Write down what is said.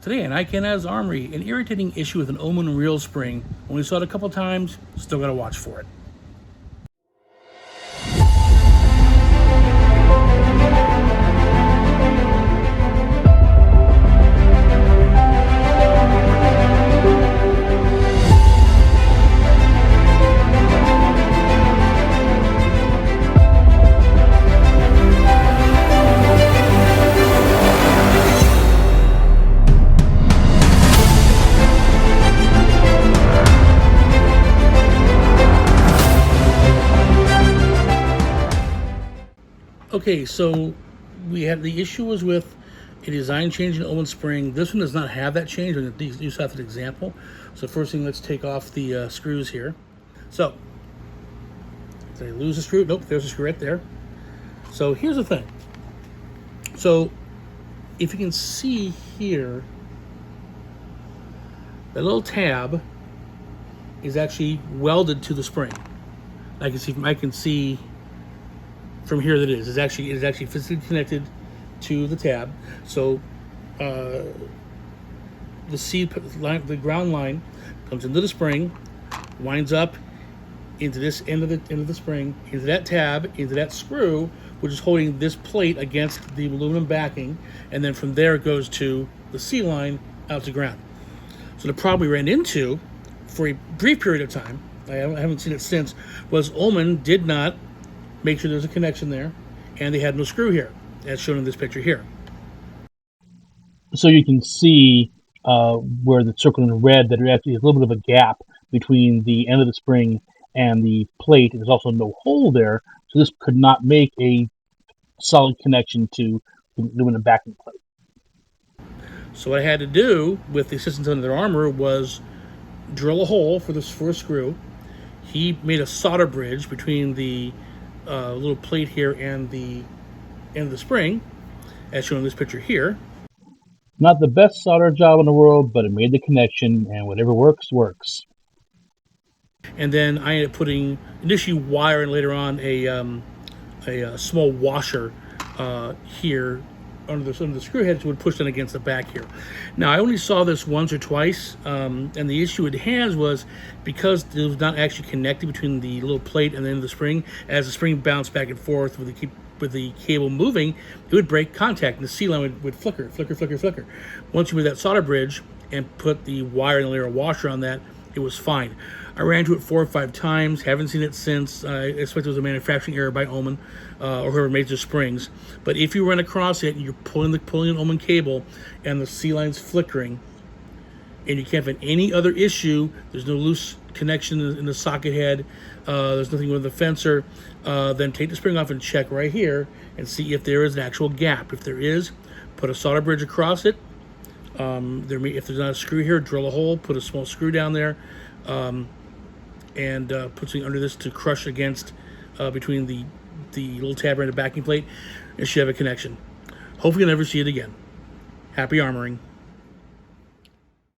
Today on Can Haz Armory, an irritating issue with an Uhlmann reel spring. Only saw it a couple times, still gotta watch for it. Okay, so we had the issue was with a design change in Uhlmann spring. This one does not have that change. I'm going to use that as an example. So first thing, let's take off the screws here. So, did I lose a screw? Nope, there's a screw right there. So here's the thing. So if you can see here, that little tab is actually welded to the spring. I can see from here that it is actually physically connected to the tab. So the ground line comes into the spring, winds up into this end of the spring, into that tab, into that screw, which is holding this plate against the aluminum backing, and then from there it goes to the C line out to ground. So the problem we ran into for a brief period of time, I haven't seen it since, was Uhlmann did not make sure there's a connection there, and they had no screw here, as shown in this picture here. So you can see where the circle in red, that there actually is a little bit of a gap between the end of the spring and the plate. There's also no hole there, so this could not make a solid connection to the aluminum backing plate. So what I had to do with the assistance under their armor was drill a hole for a screw. He made a solder bridge between the little plate here and the end of the spring, as shown in this picture here. Not the best solder job in the world, but it made the connection, and whatever works, works. And then I ended up putting initially wire and later on a small washer here under the screw head, so it would push down against the back here. Now I only saw this once or twice, and the issue it has was because it was not actually connected between the little plate and the end of the spring. As the spring bounced back and forth with the cable moving, it would break contact, and the C line would flicker. Once you move that solder bridge and put the wire and the layer of washer on that, it was fine. I ran into it 4 or 5 times, haven't seen it since. I expect it was a manufacturing error by Uhlmann or whoever made the springs. But if you run across it and you're pulling an Uhlmann cable and the C line's flickering and you can't find any other issue, there's no loose connection in the socket head, there's nothing with the fencer, then take the spring off and check right here and see if there is an actual gap. If there is, put a solder bridge across it. If there's not a screw here, drill a hole, put a small screw down there, and put something under this to crush against between the little tab and the backing plate, and should have a connection. Hopefully you'll never see it again. Happy armoring.